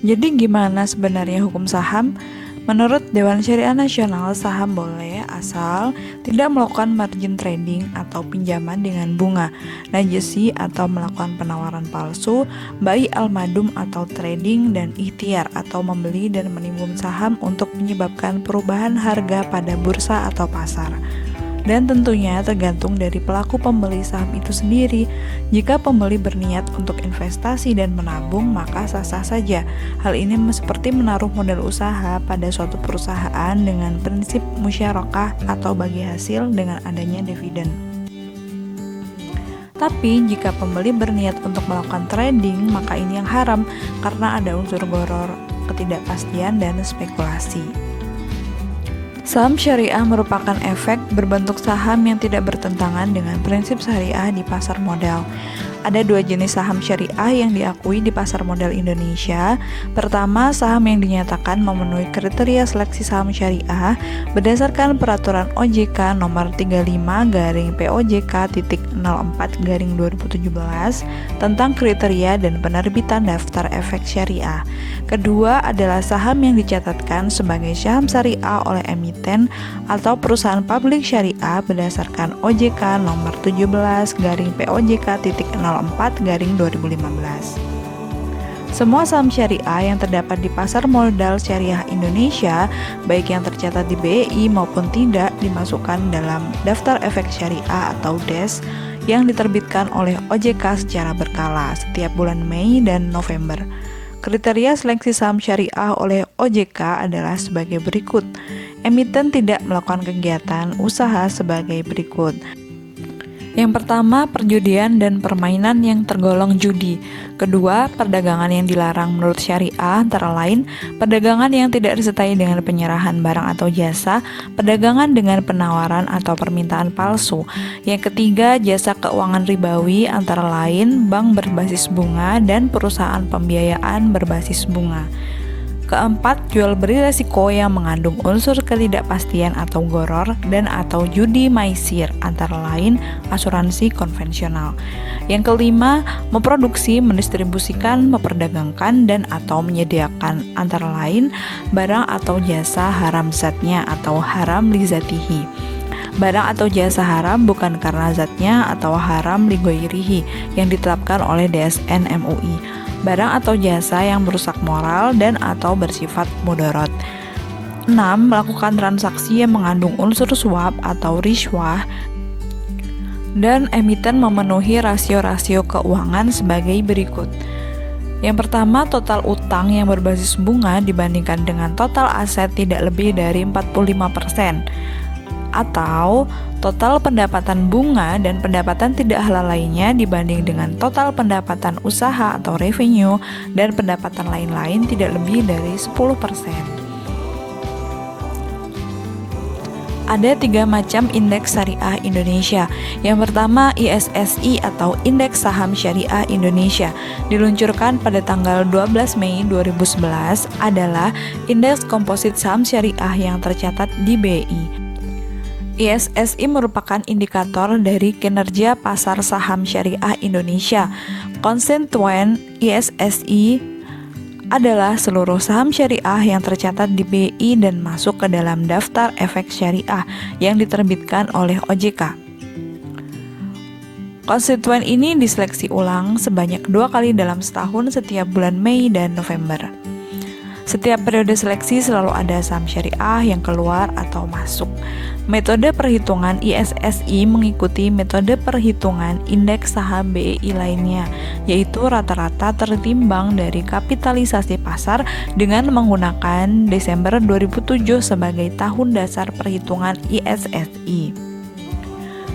Jadi gimana sebenarnya hukum saham? Menurut Dewan Syariah Nasional, saham boleh asal tidak melakukan margin trading atau pinjaman dengan bunga, najasi atau melakukan penawaran palsu, bai al-madum atau trading, dan ikhtiar atau membeli dan menimbun saham untuk menyebabkan perubahan harga pada bursa atau pasar. Dan tentunya tergantung dari pelaku pembeli saham itu sendiri. Jika pembeli berniat untuk investasi dan menabung, maka sah-sah saja. Hal ini seperti menaruh modal usaha pada suatu perusahaan dengan prinsip musyarakah atau bagi hasil dengan adanya dividen. Tapi jika pembeli berniat untuk melakukan trading, maka ini yang haram karena ada unsur gharar, ketidakpastian, dan spekulasi. Saham syariah merupakan efek berbentuk saham yang tidak bertentangan dengan prinsip syariah di pasar modal. Ada dua jenis saham syariah yang diakui di pasar modal Indonesia. Pertama, saham yang dinyatakan memenuhi kriteria seleksi saham syariah berdasarkan peraturan OJK nomor 35/POJK.04/2017 tentang kriteria dan penerbitan daftar efek syariah. Kedua adalah saham yang dicatatkan sebagai saham syariah oleh emiten atau perusahaan publik syariah berdasarkan OJK nomor 17/POJK.04/2015. Semua saham syariah yang terdapat di pasar modal syariah Indonesia, baik yang tercatat di BEI maupun tidak, dimasukkan dalam daftar efek syariah atau DES yang diterbitkan oleh OJK secara berkala setiap bulan Mei dan November. Kriteria seleksi saham syariah oleh OJK adalah sebagai berikut. Emiten tidak melakukan kegiatan usaha sebagai berikut. Yang pertama, perjudian dan permainan yang tergolong judi. Kedua, perdagangan yang dilarang menurut syariah antara lain perdagangan yang tidak disertai dengan penyerahan barang atau jasa, perdagangan dengan penawaran atau permintaan palsu. Yang ketiga, jasa keuangan ribawi antara lain bank berbasis bunga dan perusahaan pembiayaan berbasis bunga. Keempat, jual beli resiko yang mengandung unsur ketidakpastian atau gharar dan atau judi maisir antara lain asuransi konvensional. Yang kelima, memproduksi, mendistribusikan, memperdagangkan dan atau menyediakan antara lain barang atau jasa haram zatnya atau haram li zatihi. Barang atau jasa haram bukan karena zatnya atau haram li ghairihi yang ditetapkan oleh DSN MUI. Barang atau jasa yang merusak moral dan atau bersifat mudarat. 6. Melakukan transaksi yang mengandung unsur suap atau riswah dan emiten memenuhi rasio-rasio keuangan sebagai berikut. Yang pertama, total utang yang berbasis bunga dibandingkan dengan total aset tidak lebih dari 45%. Atau total pendapatan bunga dan pendapatan tidak halal lainnya dibanding dengan total pendapatan usaha atau revenue dan pendapatan lain-lain tidak lebih dari 10%. Ada 3 macam indeks syariah Indonesia. Yang pertama, ISSI atau Indeks Saham Syariah Indonesia, diluncurkan pada tanggal 12 Mei 2011, adalah indeks komposit saham syariah yang tercatat di BEI. ISSI merupakan indikator dari kinerja pasar saham syariah Indonesia. Konstituen ISSI adalah seluruh saham syariah yang tercatat di BI dan masuk ke dalam daftar efek syariah yang diterbitkan oleh OJK. Konstituen ini diseleksi ulang sebanyak 2 kali dalam setahun setiap bulan Mei dan November. Setiap periode seleksi selalu ada saham syariah yang keluar atau masuk. Metode perhitungan ISSI mengikuti metode perhitungan indeks saham BEI lainnya, yaitu rata-rata tertimbang dari kapitalisasi pasar dengan menggunakan Desember 2007 sebagai tahun dasar perhitungan ISSI.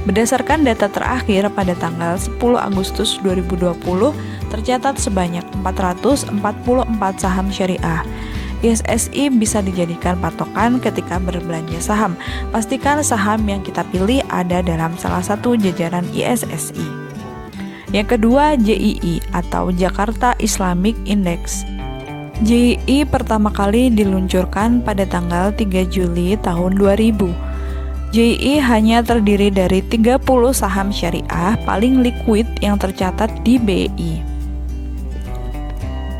Berdasarkan data terakhir pada tanggal 10 Agustus 2020, tercatat sebanyak 444 saham syariah. ISSI bisa dijadikan patokan ketika berbelanja saham. Pastikan saham yang kita pilih ada dalam salah satu jajaran ISSI. Yang kedua, JII atau Jakarta Islamic Index. JII pertama kali diluncurkan pada tanggal 3 Juli tahun 2000. JII hanya terdiri dari 30 saham syariah paling liquid yang tercatat di BI.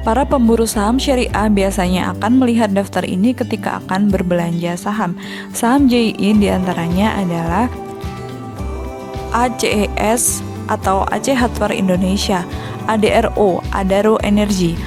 Para pemburu saham syariah biasanya akan melihat daftar ini ketika akan berbelanja saham. Saham JII diantaranya adalah ACES atau Aceh Hardware Indonesia, ADRO, Adaro Energi,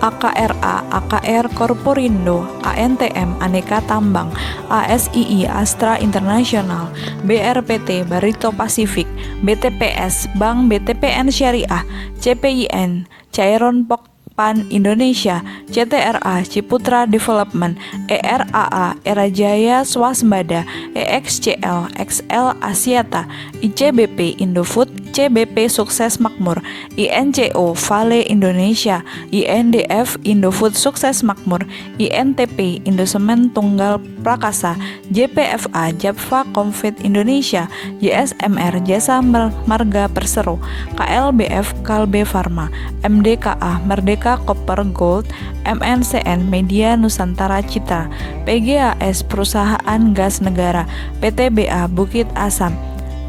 AKRA, AKR Korporindo, ANTM, Aneka Tambang, ASII, Astra International, BRPT, Barito Pasifik, BTPS, Bank BTPN Syariah, CPIN, Cheiron Pokpan Indonesia, CTRA, Ciputra Development, ERAA, Erajaya Swasembada, EXCL, XL Asiata, ICBP Indofood, CBP Sukses Makmur, INCO Vale Indonesia, INDF Indofood Sukses Makmur, INTP Indosemen Tunggal Prakasa, JPFA Japfa Comfit Indonesia, JSMR Jasa Marga Persero, KLBF Kalbe Farma, MDKA Merdeka Copper Gold, MNCN Media Nusantara Citra, PGAS Perusahaan Gas Negara, PTBA Bukit Asam,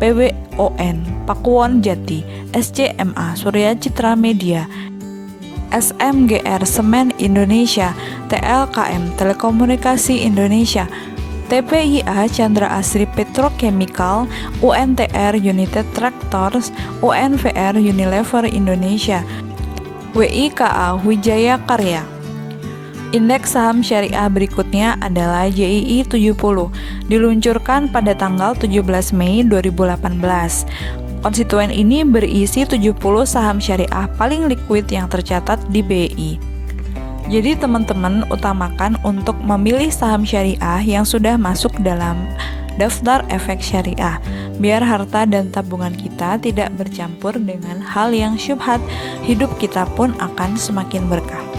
PWON Pakuwon Jati, SCMA Surya Citra Media, SMGR Semen Indonesia, TLKM Telekomunikasi Indonesia, TPIA Chandra Asri Petrochemical, UNTR United Tractors, UNVR Unilever Indonesia, WIKA Wijaya Karya. Indeks saham syariah berikutnya adalah JII 70, diluncurkan pada tanggal 17 Mei 2018. Konstituen ini berisi 70 saham syariah paling liquid yang tercatat di BI. Jadi teman-teman utamakan untuk memilih saham syariah yang sudah masuk dalam daftar efek syariah, biar harta dan tabungan kita tidak bercampur dengan hal yang syubhat, hidup kita pun akan semakin berkah.